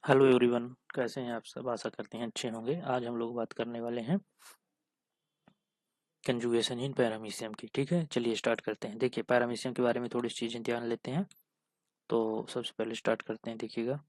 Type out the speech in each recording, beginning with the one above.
Hello everyone, कैसे हैं आप सब। आशा करते हैं अच्छे होंगे। आज हम लोग बात करने वाले हैं कंजुगेशन इन पैरामीशियम की। ठीक है, चलिए स्टार्ट करते हैं। देखिए, पैरामीशियम के बारे में थोड़ी चीज़ें ध्यान लेते हैं। तो सबसे पहले स्टार्ट करते हैं। देखिएगा,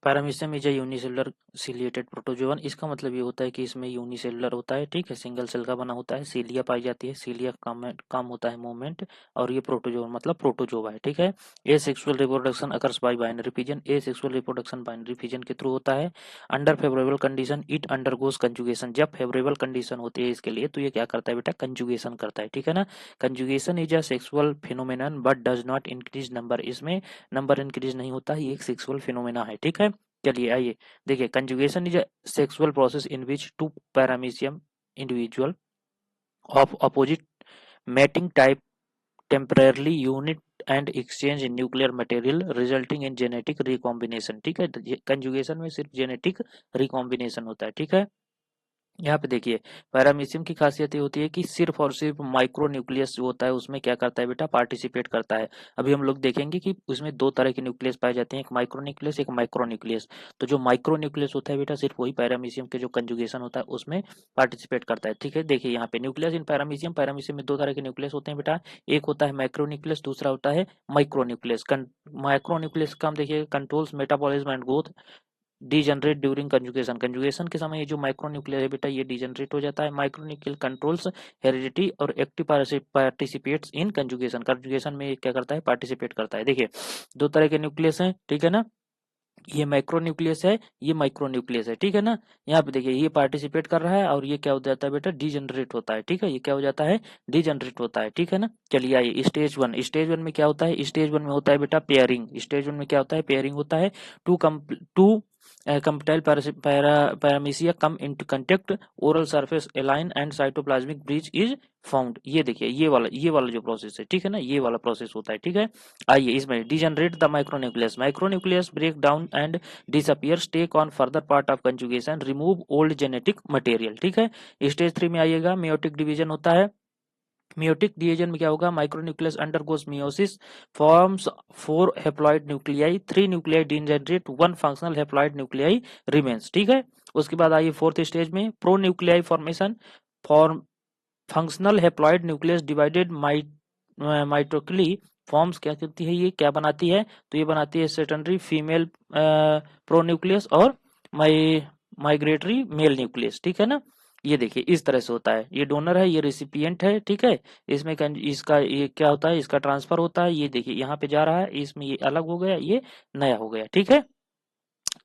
paramecium is a unicellular ciliated protozoan. इसका मतलब ये होता है कि इसमें यूनिसेलुलर होता है। ठीक है, सिंगल सेल का बना होता है। सीलिया पाई जाती है। सीलिया काम होता है मूवमेंट। और ये प्रोटोजोवन मतलब प्रोटोजोवा है। ठीक है, ए sexual reproduction occurs by binary fission. A sexual reproduction binary fission के थ्रू होता है। Under favourable condition it undergoes conjugation. जब फेवरेबल कंडीशन होती है इसके लिए, तो ये क्या करता है बेटा, कंजुगेशन करता है। ठीक है ना। Conjugation is a sexual phenomenon but does not increase number. इसमें नंबर इंक्रीज नहीं होता है, ये एक सेक्सुअल फिनोमेना है। ठीक है, चलिए आइए देखिए। Conjugation is a sexual process in which two paramecium individual of opposite mating type temporarily unite and exchange in nuclear material resulting in genetic recombination. ठीक है, कंजुगेशन में सिर्फ जेनेटिक रिकॉम्बिनेशन होता है। ठीक है, यहाँ पे देखिए, पैरामीशियम की खासियत ये होती है कि सिर्फ और सिर्फ माइक्रो न्यूक्लियस जो होता है उसमें क्या करता है बेटा, पार्टिसिपेट करता है। अभी हम लोग देखेंगे कि उसमें दो तरह के न्यूक्लियस पाए जाते हैं, एक माइक्रो न्यूक्लियस, एक माइक्रो न्यूक्लियस। तो जो माइक्रो न्यूक्लियस होता है बेटा, सिर्फ वही पैरामीशियम के जो कंजुगेशन होता है उसमें पार्टिसिपेट करता है। ठीक है, देखिए यहाँ पे न्यूक्लियस इन पैरामीशियम। पैरामीशियम में दो तरह के न्यूक्लियस होते हैं बेटा, एक होता है माइक्रो न्यूक्लियस, दूसरा होता है माइक्रो न्यूक्लियस। माइक्रो न्यूक्लियस का हम देखिए controls metabolism and growth degenerate during conjugation. Conjugation के समय ये जो माइक्रो न्यूक्लियर है बेटा, ये डीजनरेट हो जाता है। माइक्रो न्यूक्लियर कंट्रोल्स हेरिडिटी और active participates in conjugation. Conjugation में क्या करता है, पार्टिसिपेट करता है। देखिए, दो तरह के न्यूक्लियस हैं। ठीक है ना, ये माइक्रो न्यूक्लियस है, ये माइक्रो न्यूक्लियस है। ठीक है ना, यहाँ पे देखिए ये पार्टिसिपेट कर रहा है और ये क्या हो जाता है बेटा, डीजनरेट होता है। ठीक है, ये क्या हो जाता है, डीजनरेट होता है। ठीक है ना, चलिए आइए स्टेज वन। स्टेज वन में क्या होता है, स्टेज वन में होता है बेटा पेयरिंग। स्टेज वन में क्या होता है, पेयरिंग होता है। Two comptile paramecia come into contact, oral surface align and cytoplasmic breach is found. ये देखिए, ये वाला जो प्रोसेस है, ठीक है ना, ये वाला प्रोसेस होता है। ठीक है, आइए इसमें degenerate the micronucleus. Micronucleus break down and disappears, take on further part of conjugation, remove old genetic material. ठीक है, स्टेज थ्री में आइएगा, मेयोटिक डिवीजन होता है। मेयोटिक डिवीजन में क्या होगा, micronucleus undergoes meiosis, forms 4 haploid nuclei, 3 nuclei degenerate, 1 functional haploid nuclei remains. ठीक है, उसके बाद आइए फोर्थ स्टेज में, pro nuclei formation. Form functional haploid nucleus divided mitotically forms क्या करती है, ये क्या बनाती है, तो ये बनाती है सेकेंडरी फीमेल प्रोन्यूक्लियस और माइग्रेटरी मेल न्यूक्लियस। ठीक है ना, ये देखिए इस तरह से होता है। ये डोनर है, ये रेसिपिएंट है। ठीक है, इसमें इसका ये क्या होता है, इसका ट्रांसफर होता है। ये देखिए यहाँ पे जा रहा है, इसमें ये अलग हो गया, ये नया हो गया। ठीक है,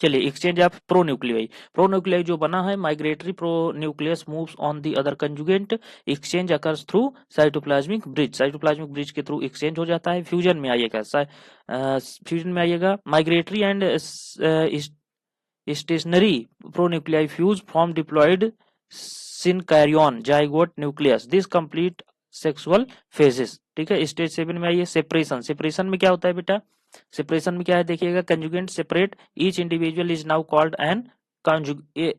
चलिए एक्सचेंज ऑफ प्रोन्यूक्लियाई। प्रोन्यूक्लियाई जो बना है, migratory pronucleus moves on the other conjugant, exchange occurs through cytoplasmic bridge. Cytoplasmic bridge के थ्रू एक्सचेंज हो जाता है। फ्यूजन में आइएगा, फ्यूजन में आइएगा, migratory and stationary pronuclei fuse form diploid syncaryon zygote nucleus, this complete sexual phases. ठीक है, स्टेज सेवन में आइए, सेपरेशन। सेपरेशन में क्या होता है बेटा, सेपरेशन में क्या है देखिएगा, conjugant separate, each individual is now called an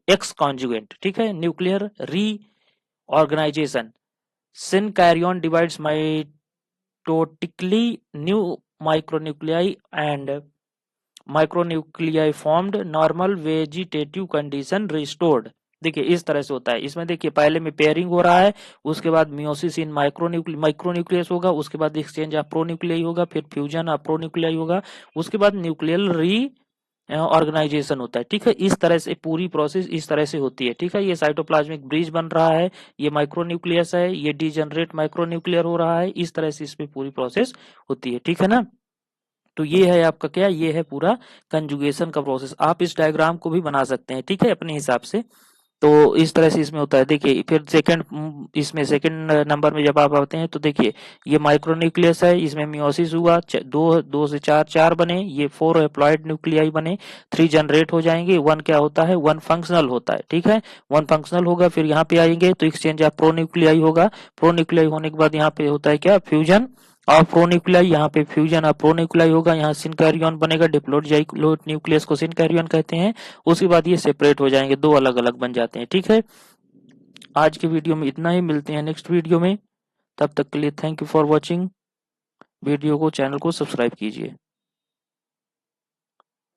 ex conjugant. ठीक है, nuclear reorganisation, synkaryon divides mitotically, new micronuclei and micronuclei formed, normal vegetative condition restored. देखिए इस तरह से होता है। इसमें देखिए पहले में पेयरिंग हो रहा है, उसके बाद मियोसिस इन माइक्रोन्यूक्लियस होगा, उसके बाद एक्सचेंज ऑफ प्रोन्यूक्लियाई होगा, फिर फ्यूजन ऑफ प्रोन्यूक्लियाई होगा, उसके बाद न्यूक्लियर री ऑर्गेनाइजेशन होता है। ठीक है, इस तरह से पूरी प्रोसेस इस तरह से होती है। ठीक है, ये साइटोप्लाज्मिक ब्रिज बन रहा है, ये माइक्रोन्यूक्लियस है, ये डीजनरेट माइक्रोन्यूक्लियर हो रहा है, इस तरह से इसमें पूरी प्रोसेस होती है। ठीक है ना, तो ये है आपका क्या, ये है पूरा कंजुगेशन का प्रोसेस। आप इस डायग्राम को भी बना सकते हैं, ठीक है, अपने हिसाब से। तो इस तरह से इसमें होता है। देखिए फिर इसमें सेकंड नंबर में जब आप आते हैं तो देखिए, ये माइक्रोन्यूक्लियस है, इसमें मियोसिस हुआ, दो से चार चार बने, ये 4 हैप्लॉइड न्यूक्लियाई बने, 3 जनरेट हो जाएंगे, 1 क्या होता है, 1 फंक्शनल होता है। ठीक है, 1 फंक्शनल होगा, फिर यहाँ पे आएंगे तो एक्सचेंज ऑफ प्रोन्यूक्लियाई होगा। प्रोन्यूक्लियाई होने के बाद यहाँ पे होता है क्या, फ्यूजन और प्रोन्यूक्लियाई, यहाँ पे फ्यूजन और प्रोन्यूक्लियाई होगा, यहाँ सिनकैरियन बनेगा, डिप्लॉइड जाइगोट न्यूक्लियस को सिनकैरियन कहते हैं। उसके बाद ये सेपरेट हो जाएंगे, दो अलग अलग बन जाते हैं। ठीक है, आज के वीडियो में इतना ही, मिलते हैं नेक्स्ट वीडियो में। तब तक के लिए thank you for watching. Video को, चैनल को सब्सक्राइब कीजिए।